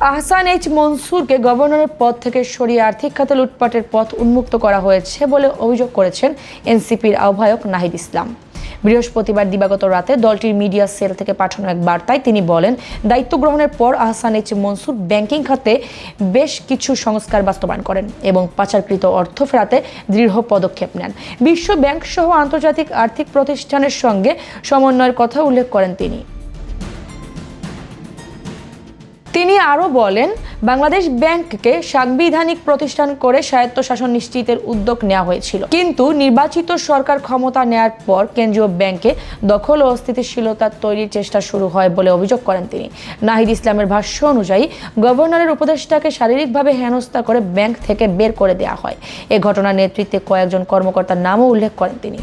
Ahsan H মনসুরকে গভর্নরের পদ থেকে সরিয়ে আর্থিক খাতে লুটপাটের পথ উন্মুক্ত করা হয়েছে বলে অভিযোগ করেছেন এনসিপির আহ্বায়ক নাহিদ ইসলাম। বৃহস্পতিবার দিবাগত রাতে দলটির মিডিয়া সেল থেকে পাঠানো এক বার্তায় তিনি বলেন, দায়িত্ব গ্রহণের পর আহসান এইচ মনসুর ব্যাংকিং খাতে বেশ কিছু সংস্কার বাস্তবায়ন করেন এবং পাচারকৃত অর্থ ফেরাতে দৃঢ় পদক্ষেপ নেন। বিশ্ব ব্যাংক সহ আন্তর্জাতিক আর্থিক প্রতিষ্ঠানের সঙ্গে সমন্বয়ের কথা উল্লেখ করেন তিনি আরও বলেন, বাংলাদেশ ব্যাংককে সাংবিধানিক প্রতিষ্ঠান করে স্বায়ত্তশাসন নিশ্চিতের উদ্যোগ নেওয়া হয়েছিল, কিন্তু নির্বাচিত সরকার ক্ষমতা নেয়ার পর কেন্দ্রীয় ব্যাংকে দখল ও অস্থিতিশীলতা তৈরির চেষ্টা শুরু হয় বলে অভিযোগ করেন তিনি। নাহিদ ইসলামের ভাষ্য অনুযায়ী গভর্নরের উপদেষ্টাকে শারীরিকভাবে হেনস্থা করে ব্যাংক থেকে বের করে দেওয়া হয়। এ ঘটনার নেতৃত্বে কয়েকজন কর্মকর্তার নামও উল্লেখ করেন তিনি।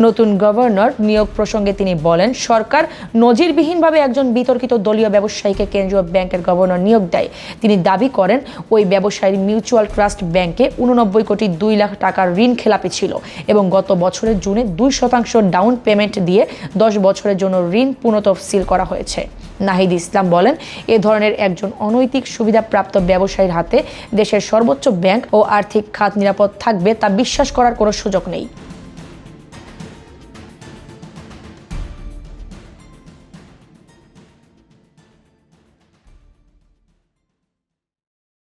নতুন গভর্নর নিয়োগ প্রসঙ্গে তিনি বলেন, সরকার নজিরবিহীনভাবে একজন বিতর্কিত দলীয় ব্যবসায়ীকে কেন্দ্রীয় ব্যাংকের গভর্নর নিয়োগ দেয়। তিনি দাবি করেন, ওই ব্যবসায়ীর মিউচুয়াল ট্রাস্ট ব্যাংকে 89 কোটি 2 লাখ টাকার ঋণ খেলাপি ছিল এবং গত বছরের জুনে 2% ডাউন পেমেন্ট দিয়ে 10 বছরের জন্য ঋণ পুনঃতফসিল করা হয়েছে। নাহিদ ইসলাম বলেন, এ ধরনের একজন অনৈতিক সুবিধাপ্রাপ্ত ব্যবসায়ীর হাতে দেশের সর্বোচ্চ ব্যাংক ও আর্থিক খাত নিরাপদ থাকবে তা বিশ্বাস করার কোনো সুযোগ নেই।